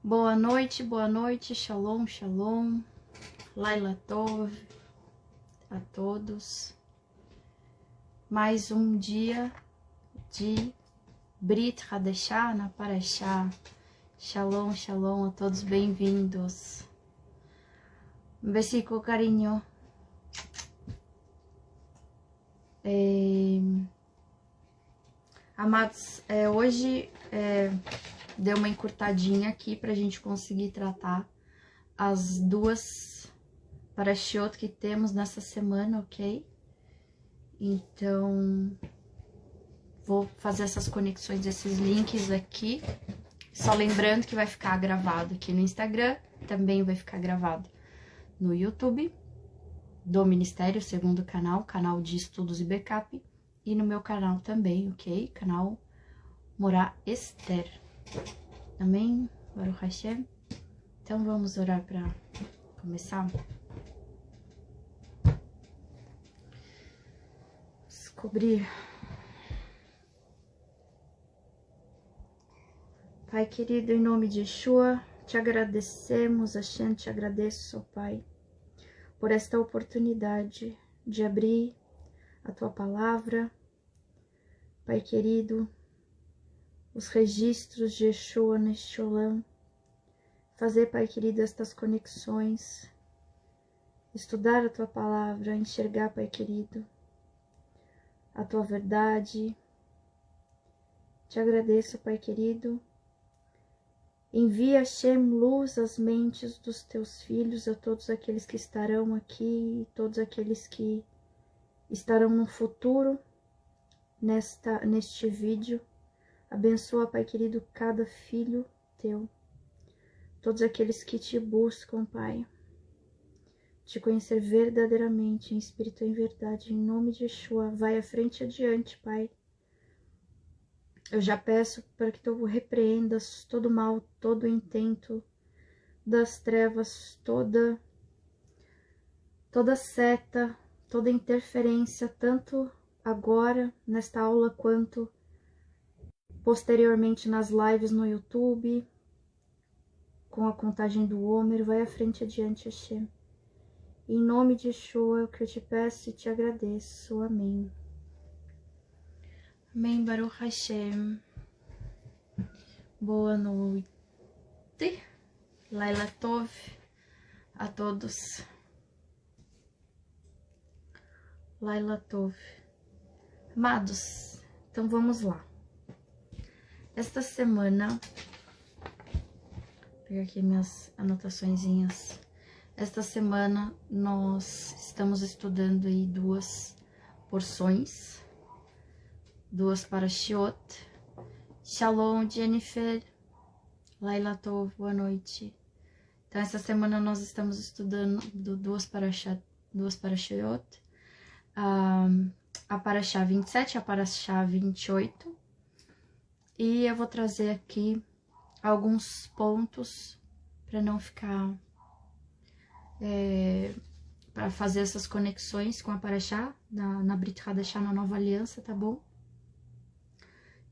Boa noite, shalom, shalom, Laila Tov a todos. Mais um dia de Brit Hadashah na Parashá. Shalom, shalom a todos, bem-vindos. Um versículo, carinho. Amados, hoje deu uma encurtadinha aqui pra gente conseguir tratar as duas parashiot que temos nessa semana, ok? Então, vou fazer essas conexões, esses links aqui. Só lembrando que vai ficar gravado aqui no Instagram, também vai ficar gravado no YouTube do Ministério, segundo canal de estudos e backup, e no meu canal também, ok? Canal Morá Esther. Amém? Baruch Hashem. Então vamos orar para começar. Descobrir. Pai querido, em nome de Yeshua, te agradecemos, Hashem, te agradeço, ó Pai, por esta oportunidade de abrir a Tua Palavra. Pai querido, os registros de Yeshua neste Olam, fazer, Pai querido, estas conexões, estudar a Tua Palavra, enxergar, Pai querido, a Tua verdade. Te agradeço, Pai querido. Envia, Hashem, luz às mentes dos Teus filhos, a todos aqueles que estarão aqui, todos aqueles que estarão no futuro, neste vídeo. Abençoa, Pai querido, cada filho Teu, todos aqueles que Te buscam, Pai, Te conhecer verdadeiramente, em espírito e em verdade, em nome de Yeshua. Vai à frente e adiante, Pai. Eu já peço para que Tu repreendas todo mal, todo intento das trevas, toda seta, toda interferência, tanto agora nesta aula quanto posteriormente nas lives no YouTube, com a contagem do Homer. Vai à frente e adiante, Hashem. Em nome de Yeshua, é o que eu te peço e te agradeço. Amém. Amém, Baruch Hashem. Boa noite. Laila Tov a todos. Laila Tov. Amados, então vamos lá. Esta semana, vou pegar aqui minhas anotaçõezinhas. Esta semana nós estamos estudando aí duas porções, duas parashiot. Shalom, Jennifer. Laila Tov, boa noite. Então, essa semana nós estamos estudando duas parashiot. A parashá 27 e a parashá 28. E eu vou trazer aqui alguns pontos para não ficar... para fazer essas conexões com a parashá na Brit Hadashah, na Nova Aliança, tá bom?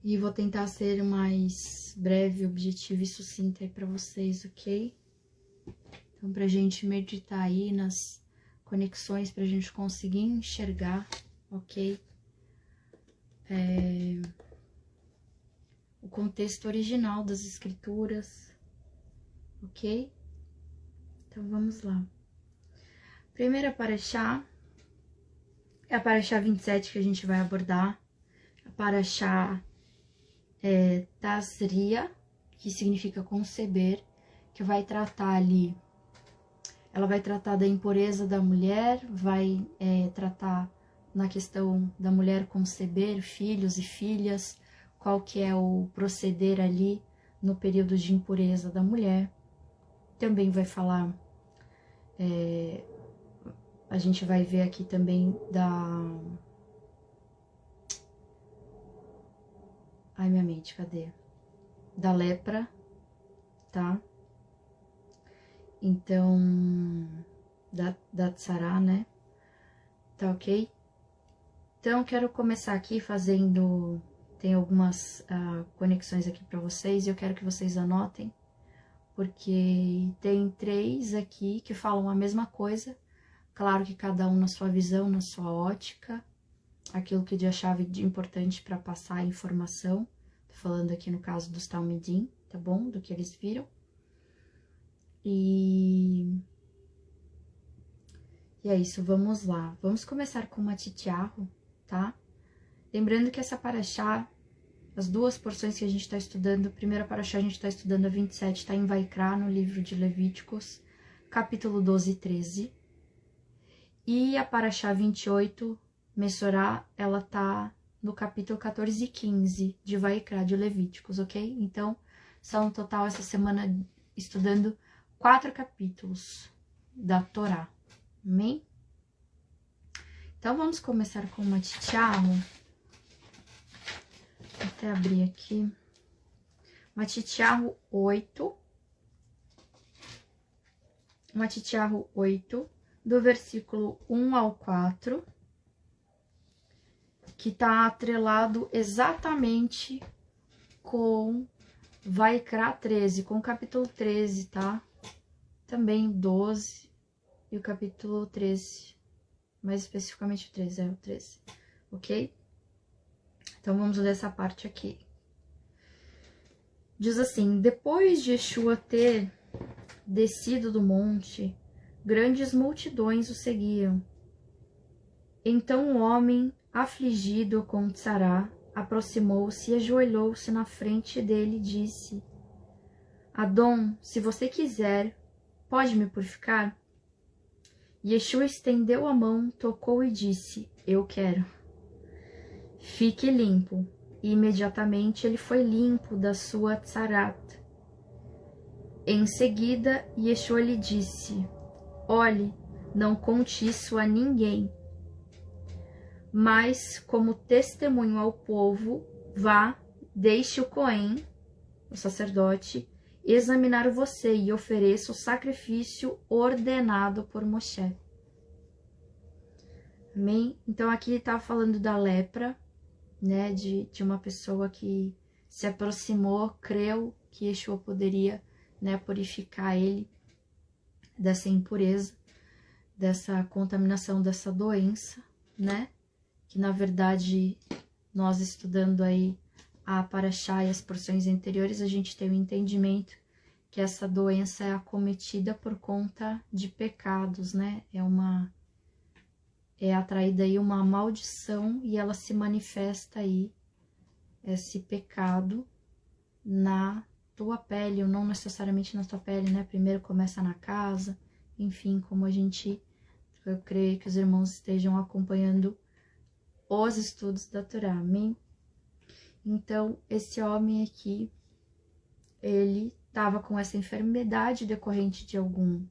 E vou tentar ser mais breve, objetiva e sucinta aí pra vocês, ok? Então, pra gente meditar aí nas conexões, pra gente conseguir enxergar, ok? O contexto original das escrituras, ok? Então, vamos lá. Primeira parashá é a parashá 27 que a gente vai abordar. A parashá Tazria, que significa conceber, que vai tratar ali, ela vai tratar da impureza da mulher, vai tratar na questão da mulher conceber filhos e filhas, qual que é o proceder ali no período de impureza da mulher. Também vai falar, a gente vai ver aqui também ai, minha mente, cadê? Da lepra, tá? Então, da tsará, né? Tá ok? Então, quero começar aqui fazendo... Tem algumas conexões aqui para vocês e eu quero que vocês anotem porque tem 3 aqui que falam a mesma coisa, claro que cada um na sua visão, na sua ótica, aquilo que de achava de importante para passar a informação. Tô falando aqui no caso dos Talmidim, tá bom? Do que eles viram. E é isso, vamos lá. Vamos começar com Matityahu, tá? Lembrando que essa paraxá, as 2 porções que a gente está estudando, a primeira paraxá a gente está estudando a 27, está em Vaikra, no livro de Levíticos, capítulo 12 e 13. E a paraxá 28, Mesorá, ela tá no capítulo 14 e 15 de Vaikra, de Levíticos, ok? Então, são no total essa semana estudando 4 capítulos da Torá, amém? Então, vamos começar com Matityahu. Vou até abrir aqui. Matityahu 8. Matityahu 8, do versículo 1 ao 4. Que tá atrelado exatamente com Vaikra 13, com o capítulo 13, tá? Também 12 e o capítulo 13, mais especificamente o 13, o 13, ok? Então, vamos ler essa parte aqui. Diz assim: depois de Yeshua ter descido do monte, grandes multidões o seguiam. Então o homem, afligido com Tzará, aproximou-se e ajoelhou-se na frente dele e disse: Adom, se você quiser, pode me purificar? Yeshua estendeu a mão, tocou e disse: eu quero. Fique limpo. E imediatamente ele foi limpo da sua tzarat. Em seguida, Yeshua lhe disse: olhe, não conte isso a ninguém. Mas, como testemunho ao povo, vá, deixe o Cohen, o sacerdote, examinar você e ofereça o sacrifício ordenado por Moshe. Amém? Então, aqui está falando da lepra, né, de uma pessoa que se aproximou, creu que Yeshua poderia, né, purificar ele dessa impureza, dessa contaminação, dessa doença, né? Que na verdade, nós estudando aí a paraxá e as porções anteriores, a gente tem o entendimento que essa doença é acometida por conta de pecados, né? É atraída aí uma maldição e ela se manifesta aí, esse pecado, na tua pele, ou não necessariamente na tua pele, né? Primeiro começa na casa, enfim, como eu creio que os irmãos estejam acompanhando os estudos da Torá, amém? Então, esse homem aqui, ele estava com essa enfermidade decorrente de algum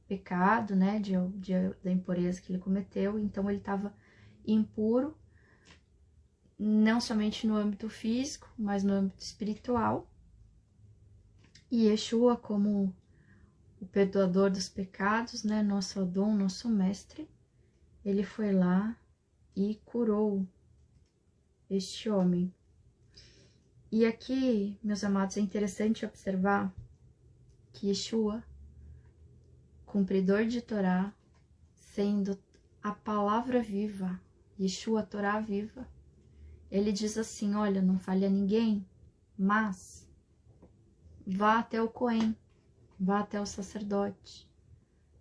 pecado, né, da impureza que ele cometeu, então ele estava impuro, não somente no âmbito físico, mas no âmbito espiritual. E Yeshua, como o perdoador dos pecados, né, nosso Adon, nosso mestre, ele foi lá e curou este homem. E aqui, meus amados, é interessante observar que Yeshua, cumpridor de Torá, sendo a palavra viva, Yeshua, Torá viva, ele diz assim: olha, não fale a ninguém, mas vá até o Cohen, vá até o sacerdote,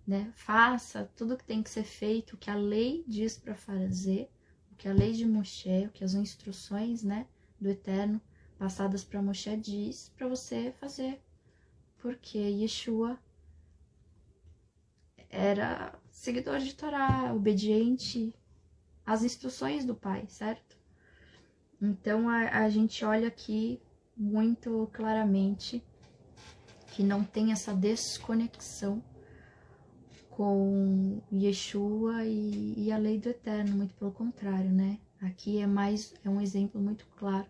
né? Faça tudo o que tem que ser feito, o que a lei diz para fazer, o que a lei de Moshe, o que as instruções, né, do Eterno passadas para Moshe diz para você fazer, porque Yeshua era seguidor de Torá, obediente às instruções do Pai, certo? Então a gente olha aqui muito claramente que não tem essa desconexão com Yeshua e a lei do Eterno, muito pelo contrário, né? Aqui é um exemplo muito claro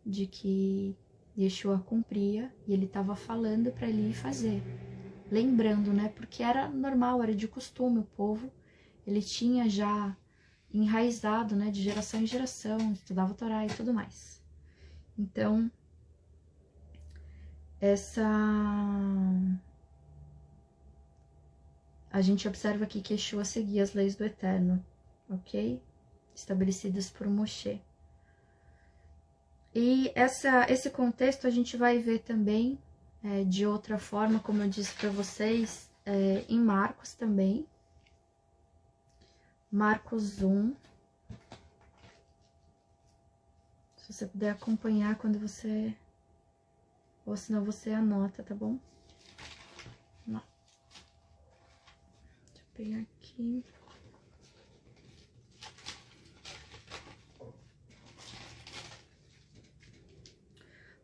de que Yeshua cumpria e ele estava falando para ele ir fazer. Lembrando, né? Porque era normal, era de costume, o povo, ele tinha já enraizado, né? De geração em geração, estudava a Torá e tudo mais. Então, A gente observa aqui que Yeshua seguia as leis do Eterno, ok? Estabelecidas por Moshe. E esse contexto a gente vai ver também de outra forma, como eu disse para vocês, em Marcos também. Marcos 1. Se você puder acompanhar quando você... Ou senão você anota, tá bom? Não. Deixa eu pegar aqui.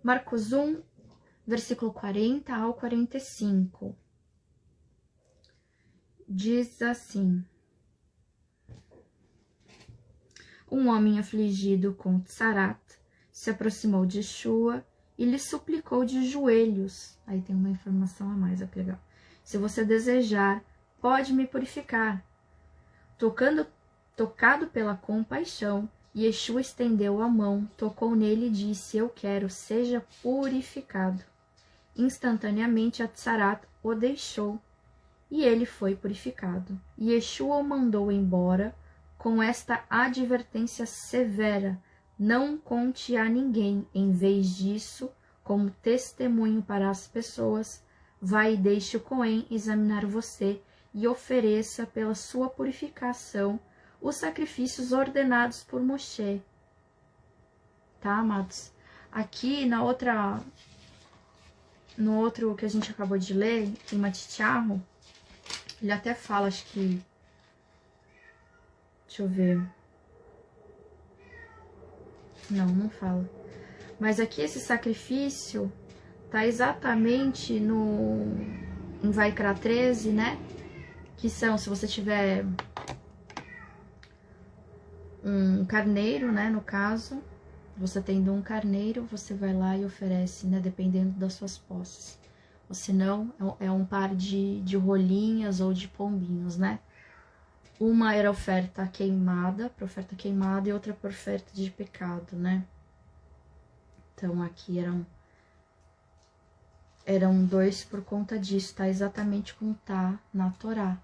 Marcos 1, versículo 40 ao 45. Diz assim: um homem afligido com tsarat se aproximou de Yeshua e lhe suplicou de joelhos. Aí tem uma informação a mais, ó, que legal. Se você desejar, pode me purificar. Tocado pela compaixão, Yeshua estendeu a mão, tocou nele e disse: eu quero, seja purificado. Instantaneamente a tsarat o deixou e ele foi purificado. Yeshua o mandou embora com esta advertência severa: não conte a ninguém. Em vez disso, como testemunho para as pessoas, vai e deixe o Cohen examinar você e ofereça pela sua purificação os sacrifícios ordenados por Moshe. Tá, amados? Aqui no outro que a gente acabou de ler, em Matityahu, ele até fala, acho que... Deixa eu ver. Não fala. Mas aqui esse sacrifício tá exatamente em Vaikra 13, né? Que são, se você tiver um carneiro, né, no caso, você tendo um carneiro, você vai lá e oferece, né, dependendo das suas posses. Ou se não, é um par de rolinhas ou de pombinhos, né? Uma era oferta queimada, para oferta queimada, e outra para oferta de pecado, né? Então, aqui eram dois por conta disso, tá? Exatamente como tá na Torá,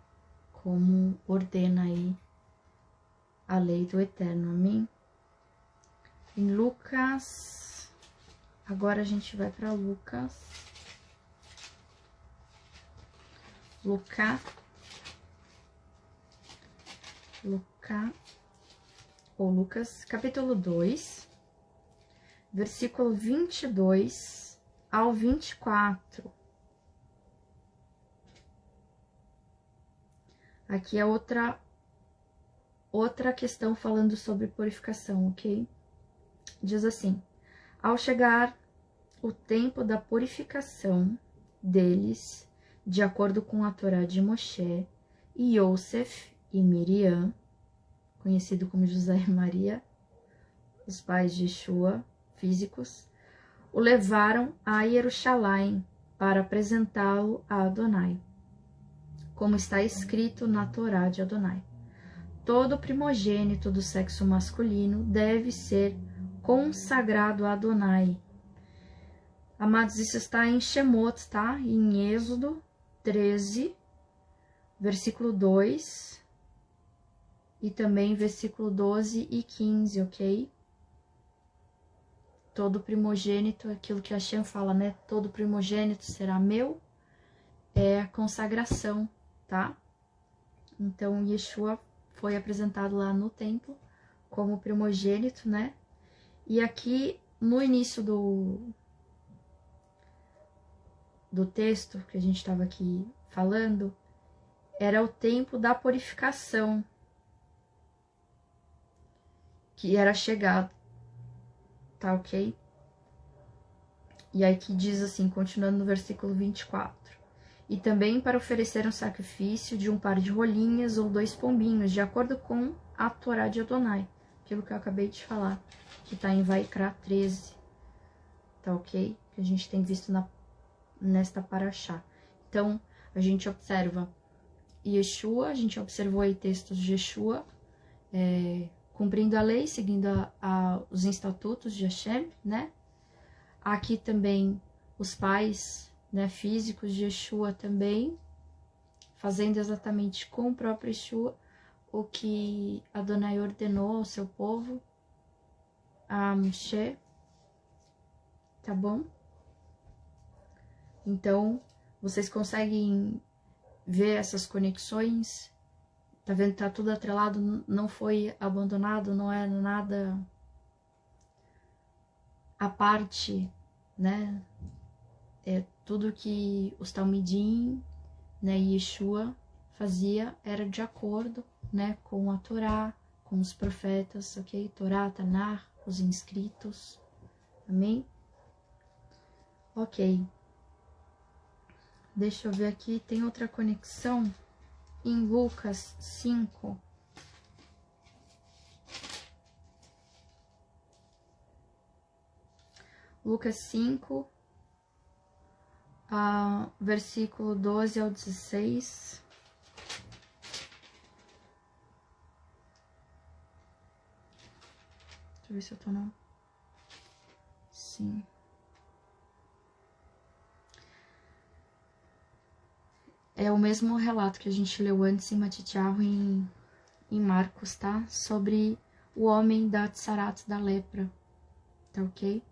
como ordena aí a lei do Eterno, amém? Em Lucas, agora a gente vai para Lucas. Lucas, capítulo 2, versículo 22 ao 24. Aqui é outra questão falando sobre purificação, ok? Diz assim: ao chegar o tempo da purificação deles, de acordo com a Torá de Moshe, Yosef e Miriam, conhecido como José e Maria, os pais de Yeshua, físicos, o levaram a Jerusalém para apresentá-lo a Adonai, como está escrito na Torá de Adonai. Todo primogênito do sexo masculino deve ser consagrado a Adonai. Amados, isso está em Shemot, tá? Em Êxodo 13, versículo 2, e também versículo 12 e 15, ok? Todo primogênito, aquilo que Hashem fala, né? Todo primogênito será meu, é a consagração, tá? Então, Yeshua foi apresentado lá no templo como primogênito, né? E aqui, no início do texto que a gente estava aqui falando, era o tempo da purificação, que era chegado, tá ok? E aí que diz assim, continuando no versículo 24. E também para oferecer um sacrifício de um par de rolinhas ou 2 pombinhos, de acordo com a Torá de Adonai, aquilo que eu acabei de falar, que tá em Vaikra 13, tá ok? Que a gente tem visto nesta paraxá. Então, a gente observa Yeshua, a gente observou aí textos de Yeshua, cumprindo a lei, seguindo os estatutos de Hashem, né? Aqui também os pais, né, físicos de Yeshua também, fazendo exatamente com o próprio Yeshua o que Adonai ordenou ao seu povo, a Moshe, tá bom? Então, vocês conseguem ver essas conexões? Tá vendo? Tá tudo atrelado, não foi abandonado, não é nada à parte, né? É tudo que os Talmidim, né, e Yeshua fazia era de acordo, né, com a Torá, com os profetas, ok? Torá, Tanar, os inscritos, amém? Ok. Deixa eu ver aqui, tem outra conexão em Lucas 5. Lucas 5, versículo 12 ao 16. Deixa eu ver se eu tô não. Sim. É o mesmo relato que a gente leu antes em Matityahu em Marcos, tá? Sobre o homem da Tsarat da lepra, tá ok?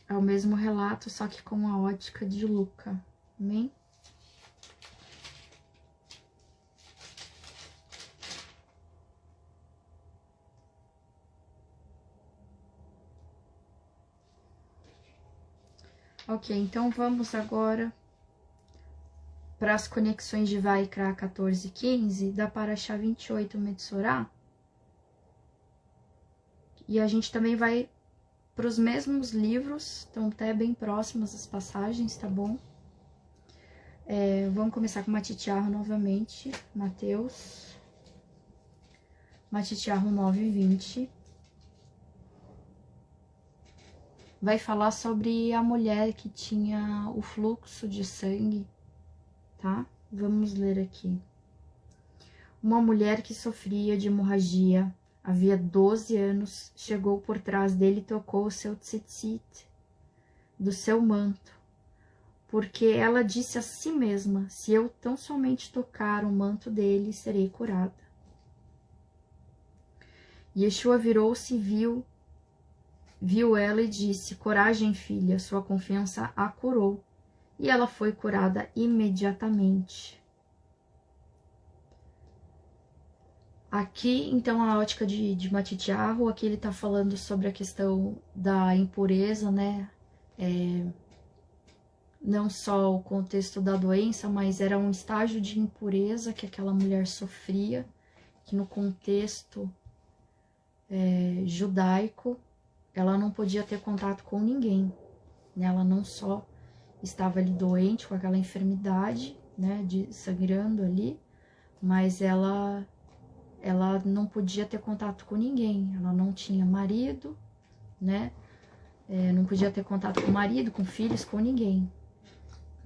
É o mesmo relato, só que com a ótica de Luca, amém? Ok, então vamos agora para as conexões de Vaikra 14 e 15, da Parashá 28, Metsorá. E a gente também vai para os mesmos livros, estão até bem próximas as passagens, tá bom? Vamos começar com Matityahu novamente, Mateus. Matityahu 9:20. Vai falar sobre a mulher que tinha o fluxo de sangue, tá? Vamos ler aqui. Uma mulher que sofria de hemorragia, havia 12 anos, chegou por trás dele e tocou o seu tzitzit, do seu manto, porque ela disse a si mesma, se eu tão somente tocar o manto dele, serei curada. Yeshua virou-se e viu ela e disse, coragem, filha, sua confiança a curou. E ela foi curada imediatamente. Aqui, então, a ótica de Matityahu, aqui ele tá falando sobre a questão da impureza, né? Não só o contexto da doença, mas era um estágio de impureza que aquela mulher sofria, que no contexto judaico, ela não podia ter contato com ninguém, né? Ela não só estava ali doente com aquela enfermidade, né, sangrando ali, mas ela não podia ter contato com ninguém, ela não tinha marido, né, não podia ter contato com o marido, com filhos, com ninguém.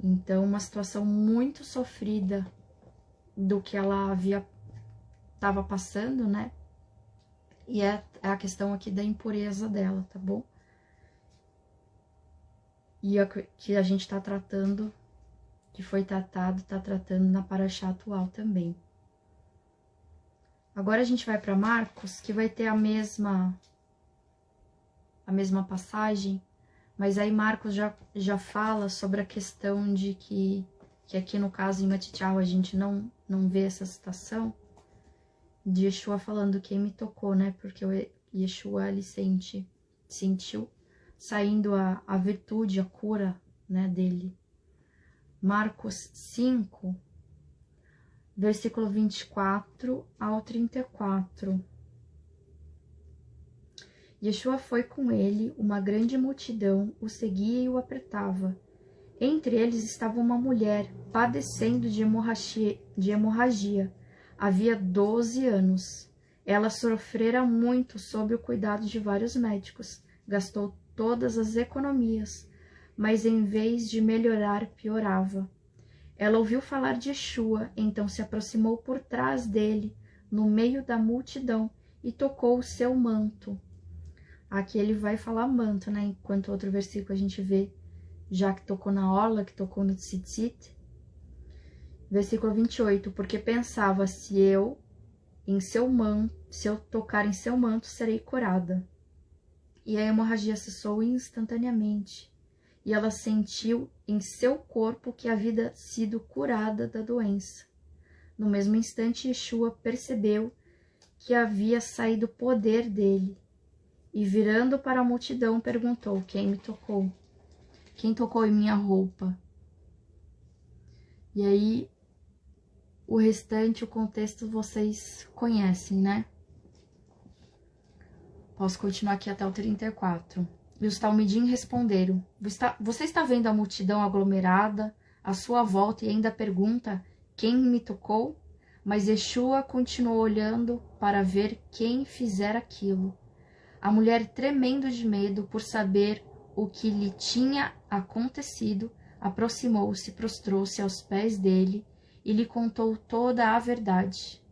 Então, uma situação muito sofrida do que ela estava passando, né, e é a questão aqui da impureza dela, tá bom? E que a gente tá tratando, que foi tá tratando na Parashá atual também. Agora a gente vai para Marcos, que vai ter a mesma passagem, mas aí Marcos já fala sobre a questão de que aqui no caso em Matityahu a gente não vê essa citação, de Yeshua falando quem me tocou, né? Porque o Yeshua, ele sentiu saindo a virtude, a cura, né, dele. Marcos 5, versículo 24 ao 34. Yeshua foi com ele, uma grande multidão o seguia e o apertava. Entre eles estava uma mulher padecendo de hemorragia. Havia 12 anos. Ela sofrera muito sob o cuidado de vários médicos. Gastou todas as economias, mas em vez de melhorar, piorava. Ela ouviu falar de Yeshua, então se aproximou por trás dele, no meio da multidão, e tocou o seu manto. Aqui ele vai falar manto, né? Enquanto outro versículo a gente vê já que tocou na orla, que tocou no tzitzit. Versículo 28, porque pensava, se eu tocar em seu manto, serei curada. E a hemorragia cessou instantaneamente, e ela sentiu em seu corpo que havia sido curada da doença. No mesmo instante, Yeshua percebeu que havia saído o poder dele, e virando para a multidão, perguntou, quem me tocou? Quem tocou em minha roupa? E aí, o restante, o contexto, vocês conhecem, né? Posso continuar aqui até o 34. E os talmidim responderam, você está vendo a multidão aglomerada à sua volta e ainda pergunta, quem me tocou? Mas Yeshua continuou olhando para ver quem fizera aquilo. A mulher, tremendo de medo por saber o que lhe tinha acontecido, aproximou-se, prostrou-se aos pés dele e lhe contou toda a verdade.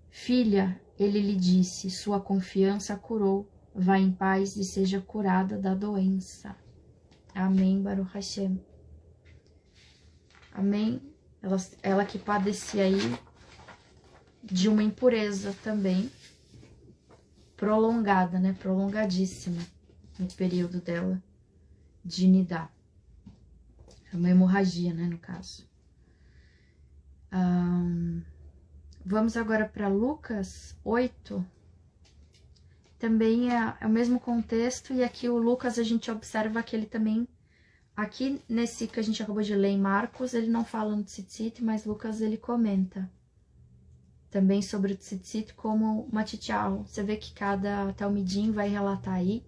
Filha, ele lhe disse, sua confiança a curou, vá em paz e seja curada da doença. Amém, Baruch Hashem. Amém. Ela que padecia aí de uma impureza também, prolongada, né? Prolongadíssima no período dela de Nidá. É uma hemorragia, né, no caso. Vamos agora para Lucas 8. Também é o mesmo contexto, e aqui o Lucas a gente observa que ele também, aqui nesse que a gente acabou de ler em Marcos, ele não fala no tzitzit, mas Lucas ele comenta também sobre o tzitzit como matitial. Você vê que cada talmidim vai relatar aí.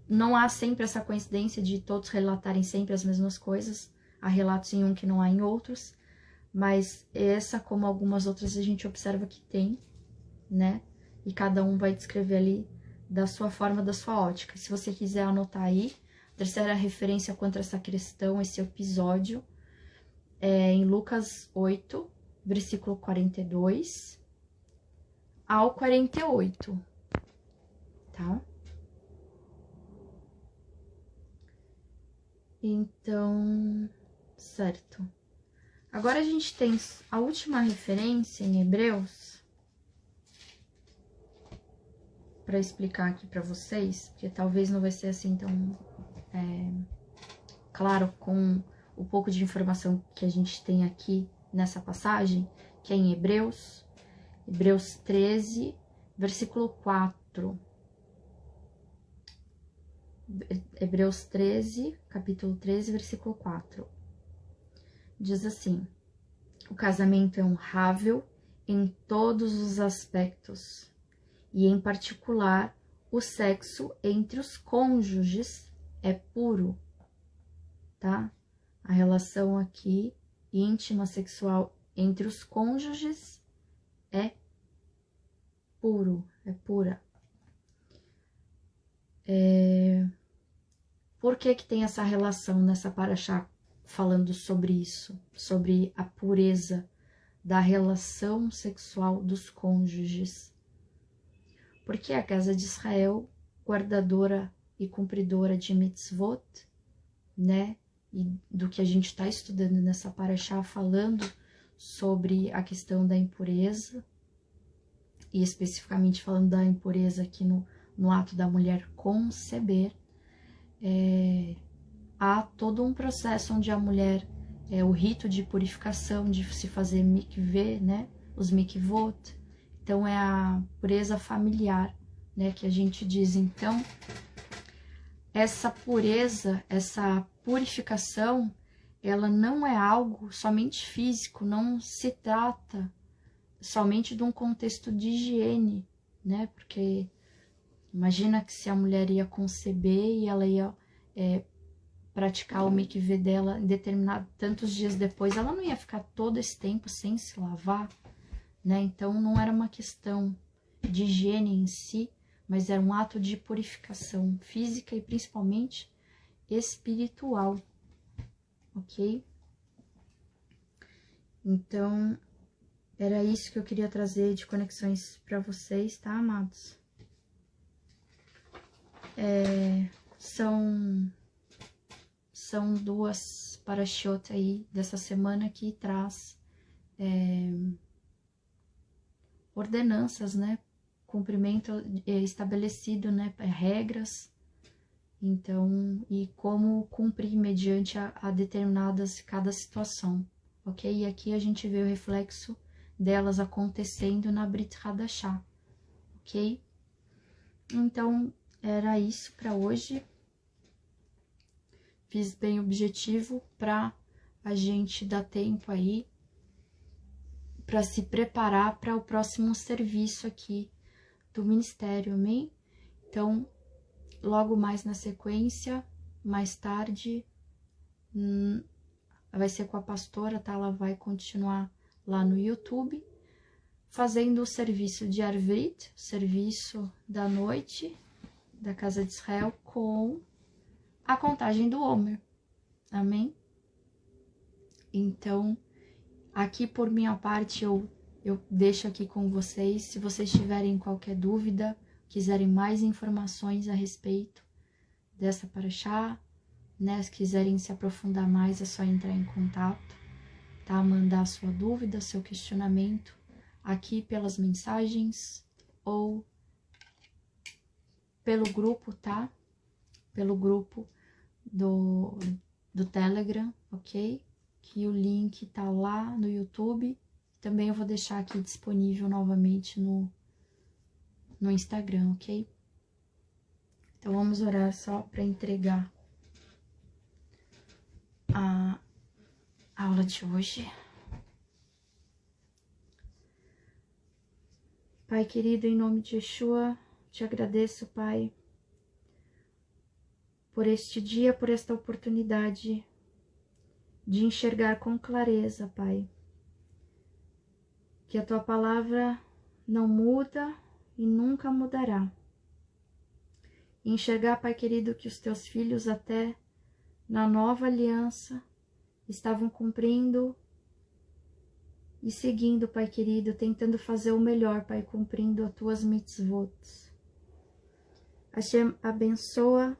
Não há sempre essa coincidência de todos relatarem sempre as mesmas coisas. Há relatos em um que não há em outros. Mas essa, como algumas outras, a gente observa que tem, né? E cada um vai descrever ali da sua forma, da sua ótica. Se você quiser anotar aí, a terceira referência quanto a essa questão, esse episódio, é em Lucas 8, versículo 42 ao 48, tá? Então, certo. Agora a gente tem a última referência em Hebreus, para explicar aqui para vocês, porque talvez não vai ser assim tão claro com o pouco de informação que a gente tem aqui nessa passagem, que é em Hebreus 13, versículo 4. Hebreus 13, capítulo 13, versículo 4. Diz assim, o casamento é honrável em todos os aspectos, e em particular o sexo entre os cônjuges é puro, tá? A relação aqui íntima, sexual entre os cônjuges é puro, é pura. Por que que tem essa relação nessa paraxá falando sobre isso, sobre a pureza da relação sexual dos cônjuges? Porque a casa de Israel, guardadora e cumpridora de mitzvot, né? E do que a gente está estudando nessa paraxá, falando sobre a questão da impureza, e especificamente falando da impureza aqui no ato da mulher conceber, há todo um processo onde a mulher, o rito de purificação, de se fazer mikveh, né? Os mikvot. Então, é a pureza familiar, né? Que a gente diz. Então, essa pureza, essa purificação, ela não é algo somente físico, não se trata somente de um contexto de higiene, né? Porque imagina que se a mulher ia conceber e ela ia praticar o mikveh dela em determinado tantos dias depois, ela não ia ficar todo esse tempo sem se lavar, né? Então não era uma questão de higiene em si, mas era um ato de purificação física e principalmente espiritual, ok? Então era isso que eu queria trazer de conexões para vocês, tá, amados? São duas parashot aí dessa semana que traz ordenanças, né? Cumprimento estabelecido, né? Regras. Então, e como cumprir mediante a determinadas cada situação, ok? E aqui a gente vê o reflexo delas acontecendo na Brit Hadashah, ok? Então, era isso para hoje. Fiz bem objetivo para a gente dar tempo aí para se preparar para o próximo serviço aqui do Ministério, amém? Então, logo mais na sequência, mais tarde, vai ser com a pastora, tá? Ela vai continuar lá no YouTube, fazendo o serviço de Arvit, serviço da noite, da Casa de Israel, com a contagem do Homer, amém? Então, aqui por minha parte, eu deixo aqui com vocês. Se vocês tiverem qualquer dúvida, quiserem mais informações a respeito dessa parashá, né? Se quiserem se aprofundar mais, é só entrar em contato, tá? Mandar sua dúvida, seu questionamento aqui pelas mensagens ou pelo grupo, tá? Pelo grupo do Telegram, ok? Que o link tá lá no YouTube. Também eu vou deixar aqui disponível novamente no Instagram, ok? Então, vamos orar só para entregar a aula de hoje. Pai querido, em nome de Yeshua, te agradeço, Pai, por este dia, por esta oportunidade de enxergar com clareza, Pai, que a Tua palavra não muda e nunca mudará. Enxergar, Pai querido, que os Teus filhos até na nova aliança estavam cumprindo e seguindo, Pai querido, tentando fazer o melhor, Pai, cumprindo as Tuas mitzvot. Hashem, abençoa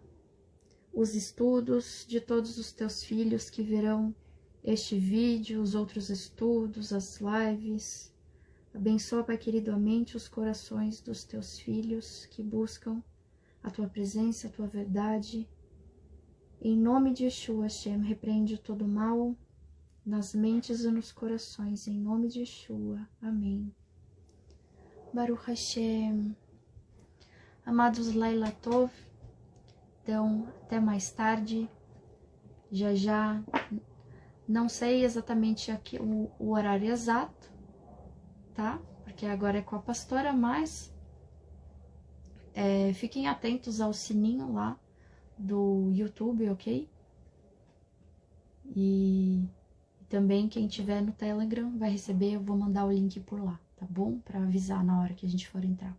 os estudos de todos os Teus filhos que verão este vídeo, os outros estudos, as lives. Abençoa, Pai querido, a mente, os corações dos Teus filhos que buscam a Tua presença, a Tua verdade. Em nome de Yeshua, Hashem, repreende todo mal nas mentes e nos corações. Em nome de Yeshua. Amém. Baruch Hashem. Amados Laila Tov, então, até mais tarde. Já, não sei exatamente aqui o horário exato, tá? Porque agora é com a pastora, mas fiquem atentos ao sininho lá do YouTube, ok? E também quem tiver no Telegram vai receber, eu vou mandar o link por lá, tá bom? Para avisar na hora que a gente for entrar.